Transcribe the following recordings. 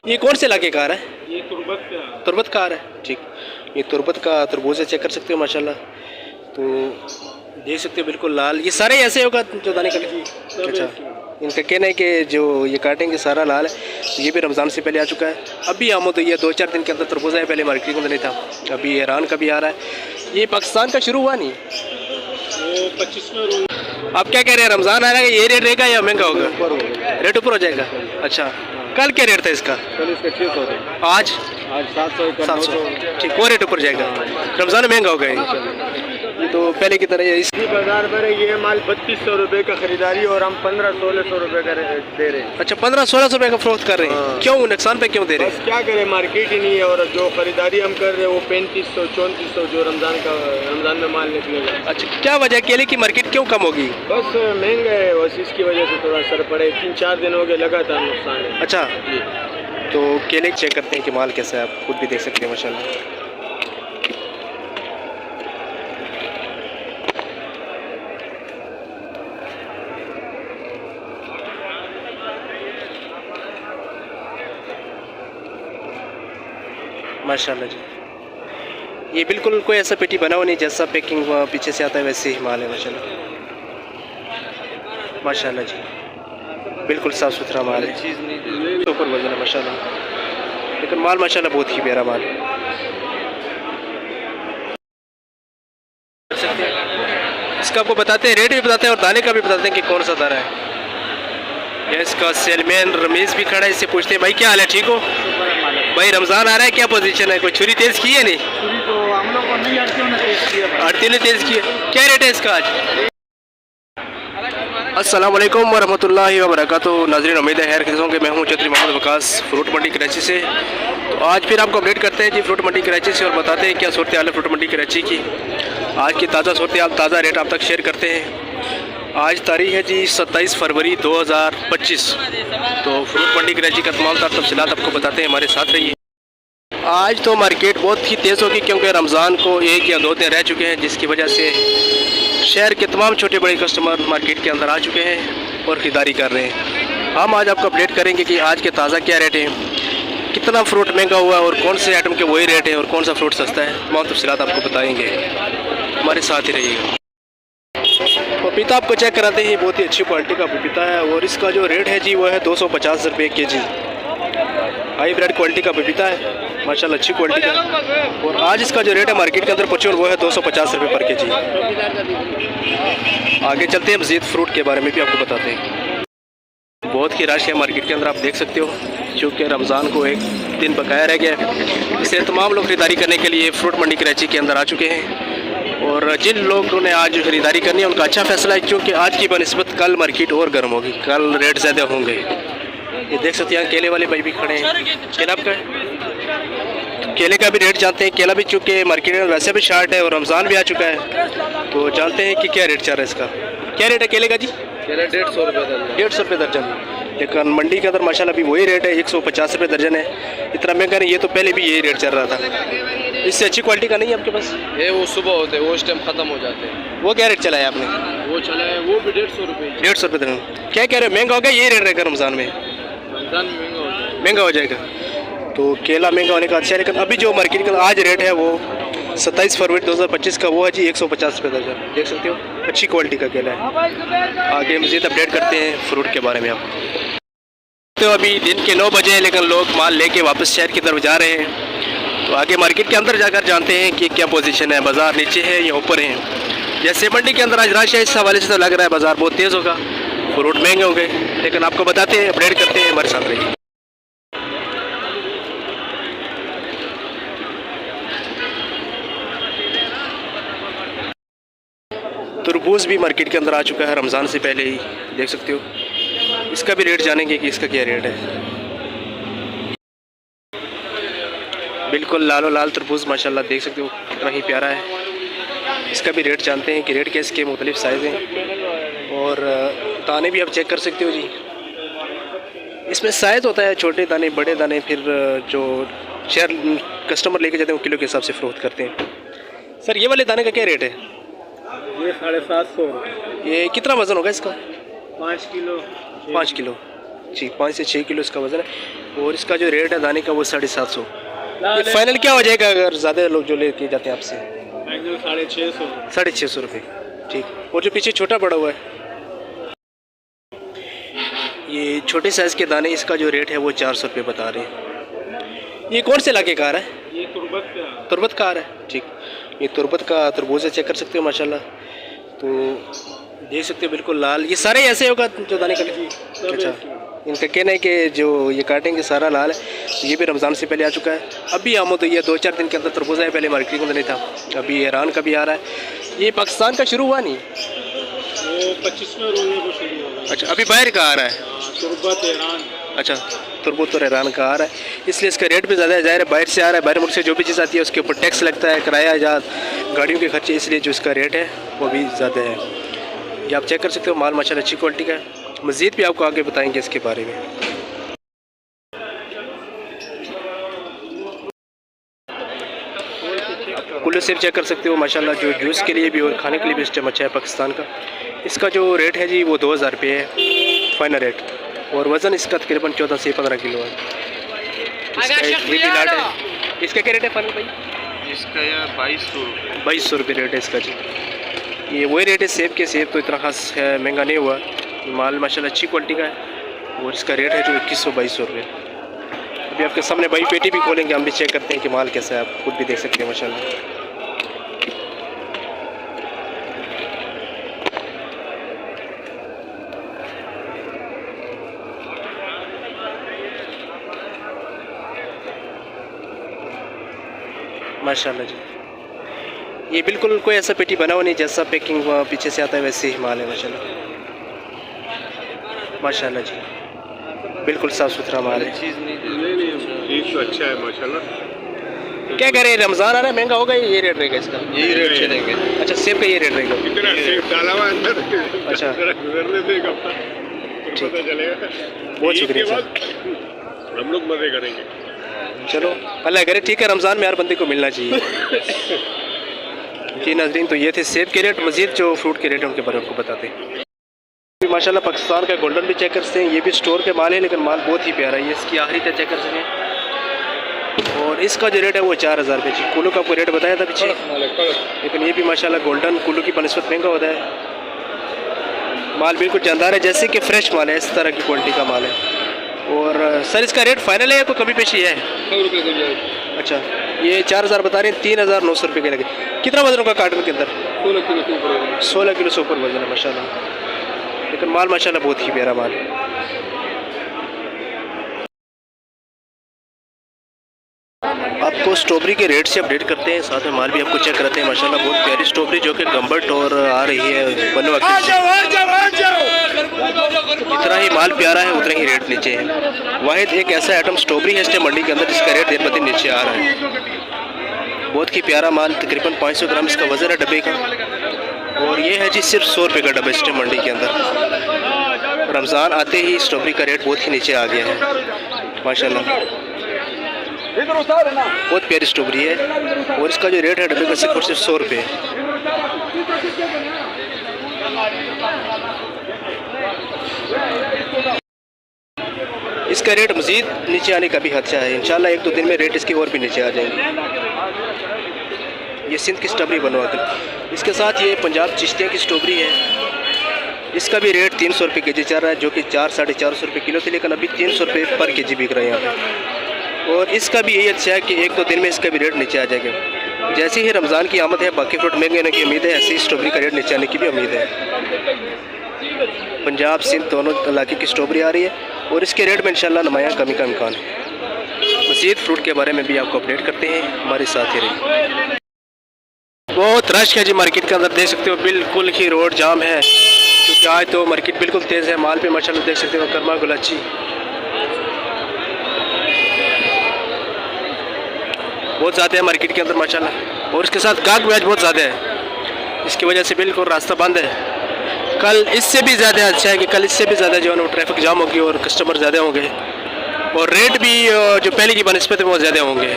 ये कौन से इलाके का आ रहा है? ये तुर्बत का आ रहा है। ठीक, ये तुर्बत का तरबूज चेक कर सकते हो माशाल्लाह। तो देख सकते हो बिल्कुल लाल, ये सारे ऐसे होगा जो दाने कटे। अच्छा, इनका कहना है कि जो ये काटेंगे सारा लाल है। तो ये भी रमज़ान से पहले आ चुका है। अभी आमो तो ये 2-4 दिन के अंदर तरबूज है, पहले मार्केट के अंदर नहीं था। अभी ईरान का भी आ रहा है। ये पाकिस्तान का शुरू हुआ नहीं, वो 25 आप क्या कह रहे हैं? रमज़ान आ रहा है, ये रेट रहेगा या महंगा होगा? रेट ऊपर हो जाएगा। अच्छा, कल क्या रेट था इसका? कल इसका 600 था, आज 700। ठीक, वो रेट ऊपर जाएगा। रमज़ान में महंगा होगा ये तो पहले की तरह है। इसी बाजार पर ये माल 3200 रुपये का खरीदारी और हम 1500-1600 रुपये का दे रहे हैं। अच्छा, 1500-1600 रुपये का फरोख्त कर रहे हैं। हाँ। क्यों, नुकसान पे क्यों दे रहे हैं? बस क्या करें, मार्केट ही नहीं है। और जो खरीदारी हम कर रहे हैं वो 3500-3400 जो रमज़ान में माल निकलेगा। अच्छा, क्या वजह, केले की मार्केट क्यों कम होगी? बस महंगा है, बस इसकी वजह से थोड़ा असर पड़े। 3-4 दिन हो गए लगातार नुकसान है। अच्छा, तो केले चेक करते हैं कि माल कैसा है, आप खुद भी देख सकते हैं माशाल्लाह। माशाल्लाह जी, ये बिल्कुल कोई ऐसा पेटी बना हुआ नहीं, जैसा पैकिंग पीछे से आता है वैसे ही माल है माशाल्लाह। माशाल्लाह जी, बिल्कुल साफ़ सुथरा माल है, ऊपर वजन है माशाल्लाह। लेकिन माल माशाल्लाह बहुत ही प्यारा माल है। इसका आपको बताते हैं, रेट भी बताते हैं और दाने का भी बताते हैं कि कौन सा दाना है। ये इसका सेलमैन रमीज़ भी खड़ा है, इससे पूछते हैं भाई क्या हाल है, ठीक हो भाई? रमज़ान आ रहा है, क्या पोजीशन है? कोई छुरी तेज़ की है? नहीं, छुरी तो हम लोग को नहीं, आड़तियों ने तेज़ की है। क्या रेट है इसका आज? अस्सलाम वालेकुम वरहमतुल्लाहि वबरकातुहू। नाज़रीन, उम्मीद है खैर खैरियत होंगे। मैं हूं चौधरी मोहम्मद वकास, फ्रूट मंडी कराची से। तो आज फिर आपको अपडेट करते हैं जी फ्रूट मंडी कराची से और बताते हैं क्या सूरत हाल है फ्रूट मंडी कराची की। आज की ताज़ा सूरत हाल, ताज़ा रेट आप तक शेयर करते हैं। आज तारीख है जी 27 फरवरी 2025। तो फ्रूट मंडी कराची का तमाम तार तफसीलात आपको बताते हैं, हमारे साथ रहिए। आज तो मार्केट बहुत ही तेज़ होगी क्योंकि रमज़ान को 1 या 2 दिन रह चुके हैं, जिसकी वजह से शहर के तमाम छोटे बड़े कस्टमर मार्केट के अंदर आ चुके हैं और ख़रीदारी कर रहे हैं। हम आज आपको अपडेट करेंगे कि आज के ताज़ा क्या रेट हैं, कितना फ्रूट महंगा हुआ है और कौन से आइटम के वही रेट है और कौन सा फ्रूट सस्ता है। तमाम तफसीलात आपको बताएंगे, हमारे साथ ही रहिएगा। पपीता आपको चेक कराते हैं, बहुत ही अच्छी क्वालिटी का पपीता है और इसका जो रेट है जी वो है 250 रुपये के-जी। हाई ब्रांड क्वालिटी का पपीता है माशाल्लाह, अच्छी क्वालिटी का। और आज इसका जो रेट है मार्केट के अंदर पहुँचे वो है 250 रुपये पर के-जी। आगे चलते हैं, मज़ीद फ्रूट के बारे में भी आपको बताते हैं। बहुत ही रश है मार्केट के अंदर, आप देख सकते हो, क्योंकि रमज़ान को 1 दिन बकाया रह गया है, इसलिए तमाम लोग ख़रीदारी करने के लिए फ्रूट मंडी कराची के अंदर आ चुके हैं। और जिन लोगों ने आज ख़रीदारी करनी है उनका अच्छा फ़ैसला है, क्योंकि आज की बनस्बत कल मार्केट और गर्म होगी, कल रेट ज़्यादा होंगे। ये देख सकते हैं, केले वाले भाई भी खड़े हैं। केला आपका है, तो केले का भी रेट जानते हैं। केला भी चूँकि मार्केट में वैसे भी शार्ट है और रमज़ान भी आ चुका है, तो जानते हैं कि क्या रेट चल रहा है इसका। क्या रेट है केले का जी? केला 150 रुपये दर्जन। 150 रुपये दर्जन। लेकिन मंडी के अंदर माशाल्लाह अभी वही रेट है, 150 रुपये दर्जन है। इतना महंगा नहीं, ये तो पहले भी यही रेट चल रहा था। इससे अच्छी क्वालिटी का नहीं है आपके पास? ये वो सुबह होते हैं, वो इस टाइम ख़त्म हो जाते हैं। वो क्या रेट चला है आपने? वो चला है, वो भी 150 रुपये। 150 रुपये दर्जन। क्या कह रहे हो, महंगा हो गया? यही रेट रहेगा रमज़ान में? रमज़ान में महंगा हो जाएगा। महंगा हो जाएगा, तो केला महंगा होने का अच्छा है। लेकिन अभी जो मार्केट का आज रेट है वो 27 फरवरी 2025 का वो है जी 150 रुपये दर्जन। देख सकते हो, अच्छी क्वालिटी का केला है। आगे मज़ीद अपडेट करते हैं फ्रूट के बारे में आपको। तो अभी दिन के 9 बजे हैं, लेकिन लोग माल लेके वापस शहर की तरफ जा रहे हैं। तो आगे मार्केट के अंदर जाकर जानते हैं कि क्या पोजीशन है, बाज़ार नीचे है या ऊपर है। जैसे मंडी के अंदर आज रश है, इस हवाले से तो लग रहा है बाज़ार बहुत तेज़ होगा, फ्रूट महंगे होंगे। लेकिन आपको बताते हैं, अपडेट करते हैं, हमारे साथ रहिए। तरबूज भी मार्केट के अंदर आ चुका है रमज़ान से पहले ही, देख सकते हो। इसका भी रेट जानेंगे कि इसका क्या रेट है। बिल्कुल लालो लाल तरबूज माशाल्लाह, देख सकते हो कितना ही प्यारा है। इसका भी रेट जानते हैं कि रेट के इसके मुख्तलिफ साइज़ हैं और दाने भी आप चेक कर सकते हो जी। इसमें साइज़ होता है, छोटे दाने, बड़े दाने, फिर जो शहर कस्टमर लेके जाते हैं वो किलो के हिसाब से फ़रोख्त करते हैं। सर, ये वाले दाने का क्या रेट है? ये 750। ये कितना वज़न होगा इसका? 5 किलो। 5 किलो। जी 5 से 6 किलो इसका वज़न है। और इसका जो रेट है दाने का वो 750। ये फाइनल क्या हो जाएगा अगर ज़्यादा लोग जो लेके जाते हैं आपसे? 650 रुपये। ठीक। और जो पीछे छोटा बड़ा हुआ है ये छोटे साइज़ के दाने, इसका जो रेट है वो 400 रुपये बता रहे हैं। ये कौन से इलाके का आ रहा है? ये तुर्बत का आ रहा है। ठीक। ये तुर्बत का तरबूज चेक कर सकते हो माशाल्लाह। तो देख सकते हो बिल्कुल लाल, ये सारे ऐसे होगा जो दाने का। अच्छा, इनका कहना है कि जो ये काटेंगे सारा लाल है। तो ये भी रमज़ान से पहले आ चुका है। अभी आमो तो ये 2-4 दिन के अंदर तरबूजा है, पहले मार्केट के अंदर नहीं था। अभी ईरान का भी आ रहा है। ये पाकिस्तान का शुरू हुआ नहीं, वो 25वें रोज़े को शुरू होगा। अच्छा, अभी बाहर का आ रहा है। तुर्बत ईरान। अच्छा, तुर्बत और ईरान का आ रहा है, इसलिए इसका रेट भी ज़्यादा है। ज़ाहिर है बाहर से आ रहा है, बाहर मुल्क से जो भी चीज़ आती है उसके ऊपर टैक्स लगता है, किराया या गाड़ियों के खर्चे, इसलिए जो इसका रेट है वो भी ज़्यादा है। ये आप चेक कर सकते हो। माल माशाल्लाह अच्छी क्वालिटी का है। मज़ीद भी आपको आगे बताएंगे इसके बारे में। कुल्लू सेब चेक कर सकते हो माशाल्लाह, जो जूस के लिए भी और खाने के लिए भी इस टाइम अच्छा है पाकिस्तान का। इसका जो रेट है जी वो 2000 रुपये है फाइनल रेट। और वज़न इसका तकरीबन 14 से 15 किलो है। इसका एक ये भी लाट है। इसका क्या रेट है फाइनल भाई? इसका यार 2200 रुपये रेट है इसका जी। ये वही रेट है सेब के। सेब तो इतना खास महंगा नहीं हुआ। माल माशाल्लाह अच्छी क्वालिटी का है। और इसका रेट है जो 2100-2200 रुपये। अभी आपके सामने भाई पेटी भी खोलेंगे, हम भी चेक करते हैं कि माल कैसा है। आप खुद भी देख सकते हैं माशाल्लाह। माशाल्लाह जी, ये बिल्कुल कोई ऐसा पेटी बना हुआ नहीं, जैसा पैकिंग पीछे से आता है वैसे ही माल है माशाल्लाह। माशाल्लाह जी, बिल्कुल साफ़ सुथरा माल है। चीज़ तो अच्छा है माशाल्लाह। क्या कह रहे हैं, रमज़ान आ रहा है, महंगा होगा, ये रेट रहेगा इसका? यही रेट चलेंगे। अच्छा, सेब का ये रेट रहेगा। कितना सेब डाला हुआ अंदर? अच्छा, गुजरने देगा पता चलेगा। बहुत शुक्रिया। हम लोग मज़े करेंगे। चलो अल्लाह करे, ठीक है। रमज़ान में हर बंदे को मिलना चाहिए। जी नाज़रीन, तो ये थे सेब के रेट। मज़ीद जो फ्रूट के रेट हैं उनके बारे में आपको बताते हैं। माशाल्लाह पाकिस्तान का गोल्डन भी चेक कर सकते हैं। ये भी स्टोर के माल है, लेकिन माल बहुत ही प्यारा है। ये इसकी आखिरी तक चेक कर सकें। और इसका जो रेट है वो 4000 रुपये जी। कुल्लू का आपको रेट बताया था पीछे, लेकिन ये भी माशाल्लाह गोल्डन कुल्लू की बनस्बत महंगा होता है। माल बिल्कुल जानदार है, जैसे कि फ्रेश माल है, इस तरह की क्वालिटी का माल है। और सर इसका रेट फाइनल है या कोई कमी पेशी है? 100 रुपये को जाए। अच्छा, ये 4000 बता रहे हैं, 3900 रुपये के लगे। कितना वजन होगा कार्टन के अंदर? 16 किलो से ऊपर। 16 किलो से ऊपर वजन है माशाल्लाह। लेकिन माल माशाल्लाह बहुत ही प्यारा माल है। आपको स्ट्रॉबेरी के रेट से अपडेट करते हैं, साथ में माल भी आपको चेक कराते हैं। माशाल्लाह बहुत प्यारी स्ट्रॉबेरी जो कि गम्बट और आ रही है बनवा की। जितना ही माल प्यारा है उतना ही रेट नीचे है। वाहिद एक ऐसा आइटम स्ट्रॉबेरी है इस टाइम मंडी के अंदर जिसका रेट दिन ब दिन नीचे आ रहा है। बहुत ही प्यारा माल, तकरीबन 500 ग्राम इसका वज़न है डब्बे का। और ये है जी सिर्फ 100 रुपये का डब्बा इस टाइम मंडी के अंदर। रमज़ान आते ही स्ट्रॉबेरी का रेट बहुत ही नीचे आ गया है माशाल्लाह। बहुत प्यारी स्ट्रॉबेरी है। और इसका जो रेट है डब्बे का सिर्फ 100 रुपये है। इसका रेट मज़ीद नीचे आने का भी खदशा है। इंशाल्लाह 1-2 दिन में रेट इसके और भी नीचे आ जाएंगे। ये सिंध की स्ट्रॉबेरी बनवा कर, इसके साथ ये पंजाब चिश्तिया की स्ट्रॉबेरी है। इसका भी रेट 300 रुपये के जी चल रहा है, जो कि 400-450 रुपये किलो थी, लेकिन अभी 300 रुपये पर के जी बिक रहे हैं यहाँ पे। और इसका भी यही अच्छा है कि 1-2 दिन में इसका भी रेट नीचे आ जाएगा। जैसे ही रमज़ान की आमद है, बाकी फ्रूट महंगे होने की उम्मीद है, ऐसे ही स्ट्रॉबेरी का रेट नीचे आने की भी उम्मीद है। पंजाब सिंध दोनों इलाके की स्ट्रॉबेरी आ रही है और इसके रेट में इंशाल्लाह नुमाया कमी का इम्कान है। मज़ीद फ्रूट के बारे में भी आपको अपडेट करते हैं, हमारे साथ ही रहिए। बहुत रश है जी मार्केट के अंदर, देख सकते हो बिल्कुल ही रोड जाम है, क्योंकि आज तो मार्केट बिल्कुल तेज़ है। माल पे माशाल्लाह देख सकते हो कर्मा गुलाची, बहुत ज़्यादा है मार्केट के अंदर माशाल्लाह। और इसके साथ गाहक भी आज बहुत ज़्यादा है, इसकी वजह से बिल्कुल रास्ता बंद है। कल इससे भी ज़्यादा अच्छा है कि कल इससे भी ज़्यादा जो है ना ट्रैफिक जाम होगी और कस्टमर ज़्यादा होंगे, और रेट भी जो पहले की बनस्बत बहुत ज़्यादा होंगे।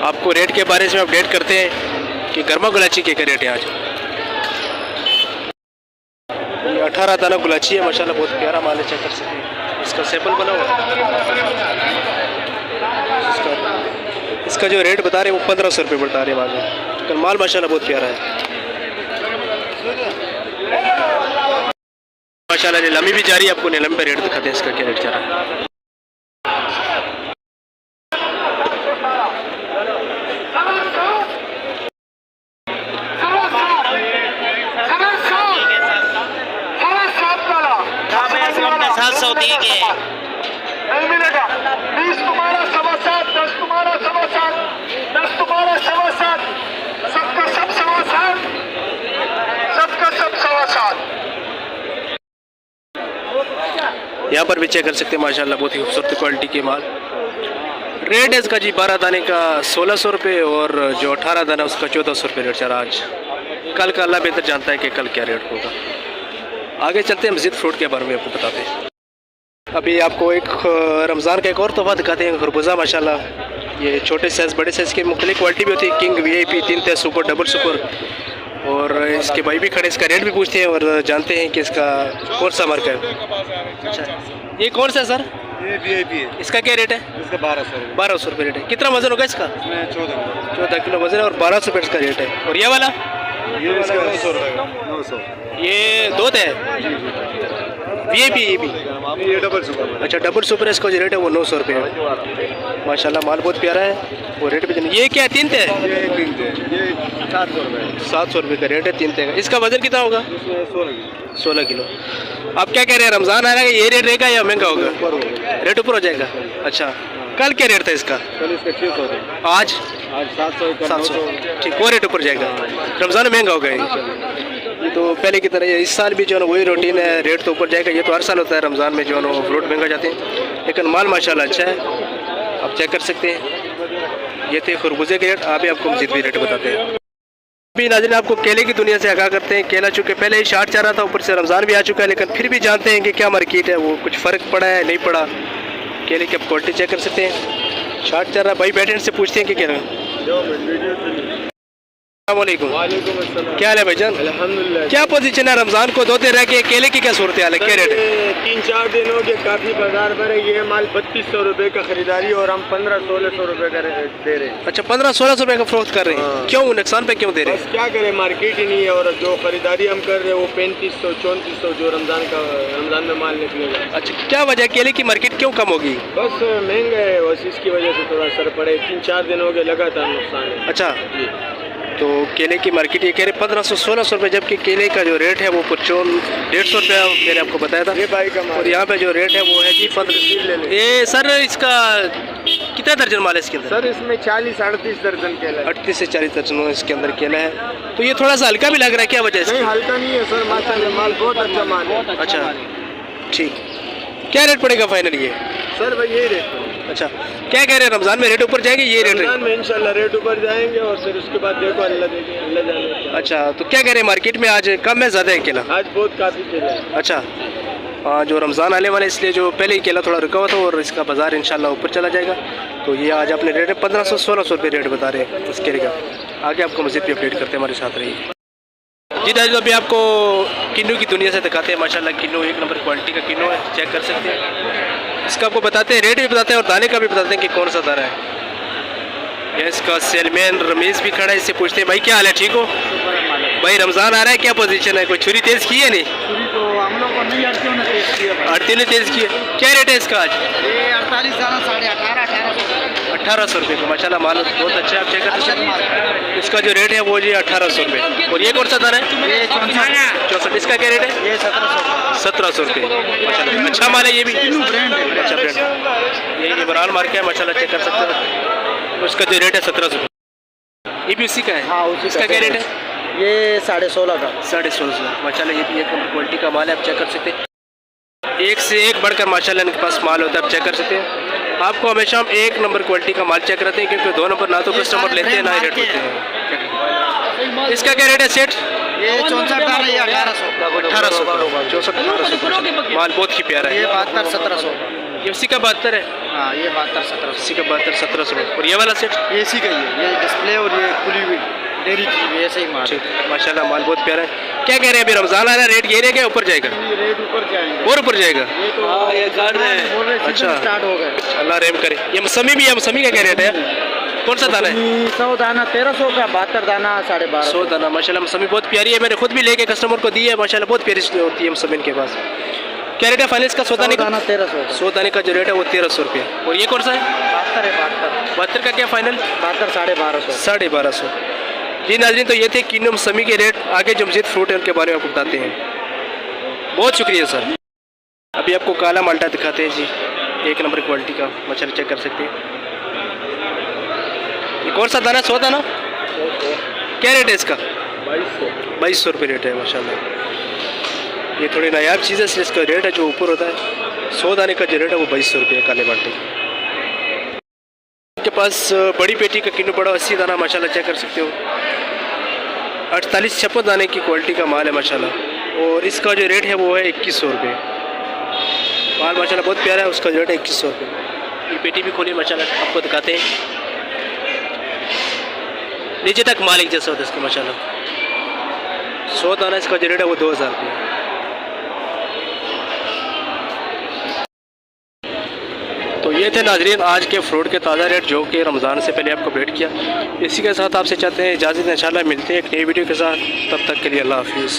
आपको रेट के बारे में अपडेट करते हैं कि गर्मा गुलाची के रेट है आज। 18 18 दाना गुलाची है माशाल्लाह, बहुत प्यारा माल है, चेक कर सकते हैं। इसका सैंपल बना हुआ है। इसका जो रेट बता रहे हैं वो 1500 रुपये बता रहे हैं बाजू। कल माल माशाल्लाह बहुत प्यारा है माशाल्लाह। नीलामी भी जारी है, आपको नीलामी पे रेट दिखाते हैं इसका क्या रेट जा रहा है। नहीं मिलेगा। 20 तुम्हारा 7.25, 10 तुम्हारा 7.25, 10 तुम्हारा 7.25, सबका सब 7.25, सबका सब 7.25। यहाँ पर भी चेक कर सकते हैं माशाल्लाह, बहुत ही खूबसूरत क्वालिटी के माल। रेट है इसका जी 12 दाने का 1600 रुपये और जो 18 दाना उसका 1400 रुपये रेट चला आज। कल का अल्लाह बेहतर जानता है कि कल क्या रेट होगा। आगे चलते हैं मज़ीद फ्रूट के बारे में आपको बताते हैं। अभी आपको एक रमज़ान का एक और तोहफा दिखाते हैं, खरबूजा माशाल्लाह। ये छोटे साइज़ बड़े साइज़ की मुख्तलिफ क्वालिटी भी होती है। किंग VIP 3 थे, सुपर डबल सुपर, और इसके भाई भी खड़े, इसका रेट भी पूछते हैं और जानते हैं कि इसका कौन सा मार्का है। अच्छा, ये कौन सा है सर? ये VIP है। इसका क्या रेट है? इसका 1200 रुपये रेट है। कितना वजन होगा इसका? 14 किलो वजन है और 1200 रुपये इसका रेट है। और ये वाला? ये 900 रुपये। 900। ये दो है VIP ये भी। ये डबल सुपर। अच्छा, डबल सुपर इसका जो रेट है वो 900 रुपये है माशाल्लाह। माल बहुत प्यारा है, वो रेट भी। ये क्या 3 थे? ये 3 थे, ये 700 रुपये। 700 रुपये का रेट है 3 थे। इसका वजन कितना होगा? इसमें 16 किलो। आप क्या कह रहे हैं, रमज़ान आ रहा है, ये रेट रहेगा या महंगा होगा? रेट ऊपर हो जाएगा। अच्छा, कल क्या रेट था इसका? कल इसका 600 था। आज 700। ठीक, वो रेट ऊपर जाएगा। रमज़ान महंगा होगा ये तो पहले की तरह। इस साल भी जो है ना वही रूटीन है, रेट तो ऊपर जाएगा। ये तो हर साल होता है रमज़ान में जो है ना फ्रूट महंगा जाते हैं, लेकिन माल माशाल्लाह अच्छा है, आप चेक कर सकते हैं। ये थे खरबूजे के रेट। अभी आपको मज़ीद भी रेट बताते हैं। अभी नाज़रीन आपको केले की दुनिया से आगाह करते हैं। केला चूँकि पहले ही शार्ट चल रहा था, ऊपर से रमज़ान भी आ चुका है, लेकिन फिर भी जानते हैं कि क्या मार्केट है, वो कुछ फ़र्क पड़ा है नहीं पड़ा। केले की आप क्वालिटी चेक कर सकते हैं। शार्ट चल रहा है, भाई बैठे से पूछते हैं कि क्या। अस्सलामुअलैकुम। वालेकुम अस्सलाम। क्या हाल है भाईजान? अल्हम्दुलिल्लाह। क्या पोजीशन है, रमज़ान को 2 दिन रह के केले की क्या सूरत हाल है, क्या रेट है? 3-4 दिन हो गए, काफ़ी बाजार पर है। ये माल 3200 रुपये का खरीदारी और हम 1500-1600 रुपये का दे रहे हैं। अच्छा, 1500-1600 रुपये का फरोख्त कर रहे हैं। हाँ। क्यों, नुकसान पे क्यों दे रहे बस हैं? क्या करें, मार्केट ही नहीं है। और जो खरीदारी हम कर रहे हैं वो 3500-3400 जो रमज़ान में माल निकलेगा। अच्छा, क्या वजह, केले की मार्केट क्यों कम होगी? बस महंगा है, बस इसकी वजह से थोड़ा सर पड़े। 3-4 दिन हो गए लगातार नुकसान है। अच्छा, जी। तो केले की मार्केट ये कह रहे 1500-1600 रुपये, जबकि केले का जो रेट है वो 150 रुपये मैंने आपको बताया था। ये भाई का माल। और यहाँ पे जो रेट है वो है जी 15। ये सर इसका कितना दर्जन माल है इसके अंदर? सर इसमें 40-38 दर्जन केला है। 38 से 40 दर्जन इसके अंदर केला है। तो ये थोड़ा सा हल्का भी लग रहा है, क्या वजह है इसकी? नहीं, हल्का नहीं है सर, माशाल्लाह माल बहुत अच्छा माल है। अच्छा, ठीक। क्या रेट पड़ेगा फाइनल ये? सर भाई यही रेट है। अच्छा, क्या कह रहे हैं, रमज़ान में रेट ऊपर जाएंगे? ये रेट रमज़ान में इंशाल्लाह रेट ऊपर जाएंगे और फिर उसके बाद देखो अल्लाह देखे, अल्लाह जाने। अच्छा, तो क्या कह रहे हैं, मार्केट में आज कम है ज़्यादा है केला? आज बहुत काफ़ी केला है। अच्छा, जो रमज़ान आने वाला है इसलिए जो पहले ही केला थोड़ा रुका हुआ था और इसका बाज़ार इंशाल्लाह ऊपर चला जाएगा। तो ये आज आपने रेट है 1500-1600 रुपये रेट बता रहे हैं इस केले का। आगे आपको मज़ीद भी अपडेट करते हैं, हमारे साथ रहिए जी। दाजू अभी आपको किन्नू की दुनिया से दिखाते हैं माशाल्लाह। किन्नू एक नंबर क्वालिटी का किन्नू है, चेक कर सकते हैं। इसका आपको बताते हैं, रेट भी बताते हैं और दाने का भी बताते हैं कि कौन सा दाना है। ये इसका सेलमैन रमेश भी खड़ा है, इससे पूछते हैं भाई क्या हाल है, ठीक हो भाई? रमज़ान आ रहा है, क्या पोजीशन है, कोई छुरी तेज़ की है नहीं? छुरी तो हम लोग को नहीं आती है ना, तेज की है। आरती ने तेज़ की है। क्या रेट है इसका आज? ये 48 दाना 1850 रुपये का माशाल्लाह, माल बहुत अच्छा है, आप चेक कर सकते हैं। इसका जो रेट है वो जी 1800 रुपये। और ये कौन सा दाना है? ये 64। इसका क्या रेट है? ये 1700 रुपये माशाल्लाह, अच्छा माल है ये भी। ब्रांड है। अच्छा ब्रांड, ये इमरान मार्क है माशाल्लाह, चेक कर सकते हो। उसका जो रेट है 1700। ये भी उसी का है? हाँ, उसी इसका क्या रेट है? ये 16.5 का। 1650 माशाल्लाह, ये भी एक नंबर क्वालिटी का माल है, आप चेक कर सकते हैं। एक से एक बढ़कर माशाल्लाह इनके पास माल होता है, आप चेक कर सकते हैं। आपको हमेशा हम एक नंबर क्वालिटी का माल चेक करते हैं, क्योंकि 2 नंबर ना तो कस्टमर लेते हैं ना ही रेट होते हैं। इसका क्या रेट है सेठ? ये 64 दाना, ये 1800। 1800 64 माल बहुत ही प्यारा है। ये 72 1700। ये उसी का 72 है? हाँ, ये 72 1700। इसी का 72 1700। और ये वाला सेट? ये इसी का ही है। ये डिस्प्ले और ये खुली हुई। डेरी की भी ऐसे ही माल ठीक, माशाल्लाह माल बहुत प्यारा है। क्या कह रहे हैं अभी रमज़ान आ रहा है, रेट ये रहेगा ऊपर जाएगा ये रेट ऊपर जाएंगे और ऊपर जाएगा? ये तो ये गाड़ रहे हैं बोल रहे अच्छा। सीजन स्टार्ट हो गए। अल्लाह रहम करे। ये मौसमी भी है, मौसमी का क्या रेट है? कौन सा दाना है? 100 दाना 1300 का, 72 दाना 1250। 100 दाना माशाल्लाह मौसमी बहुत प्यारी है, मैंने खुद भी लेके कस्टमर को दी है माशाल्लाह, बहुत प्यारी होती है मौसमी के पास। क्या रेट है फाइनेंस का 100 दाने का? दाना 1300 का। 100 दाने का जो रेट है वो 1300 रुपये। और ये कौन सा है? 72 है 72। 72 का क्या फाइनल? 72 1250। 1250। जी नाज़रीन, तो ये थे किन्नू मौसमी के रेट। आगे जो मजीद फ्रूट है उनके बारे में आपको बताते हैं। बहुत शुक्रिया सर। अभी आपको काला माल्टा दिखाते हैं जी, 1 नंबर क्वालिटी का माशाल्लाह, चेक कर सकते हैं। ये कौन सा दाना? 100 दाना। क्या रेट है इसका? 2200 रुपये रेट है माशाल्लाह। ये थोड़ी नायाब चीज़ है, इसका रेट है जो ऊपर होता है। 100 दाने का जो रेट है वो 2200 रुपये है काले माल्टे के पास। बड़ी पेटी का किन्नू बड़ा 80 दाना माशाल्लाह, चेक कर सकते हो। 48-56 दाने की क्वालिटी का माल है माशाल्लाह। और इसका जो रेट है वो है 2100 रुपये। माल माशाल्लाह बहुत प्यारा है, उसका जो रेट है 2100 रुपये। ये पेटी भी खोली माशाल्लाह, आपको दिखाते हैं। नीचे तक माल एक जैसा होता है इसका माशाल्लाह। 100 दाना इसका जो रेट है वो 2000 रुपये। तो ये थे नाजरीन आज के फ्रूट के ताज़ा रेट जो कि रमज़ान से पहले आपको अपडेट किया। इसी के साथ आपसे चाहते हैं इजाज़त, इंशाल्लाह मिलते हैं एक नई वीडियो के साथ। तब तक के लिए अल्लाह हाफिज़।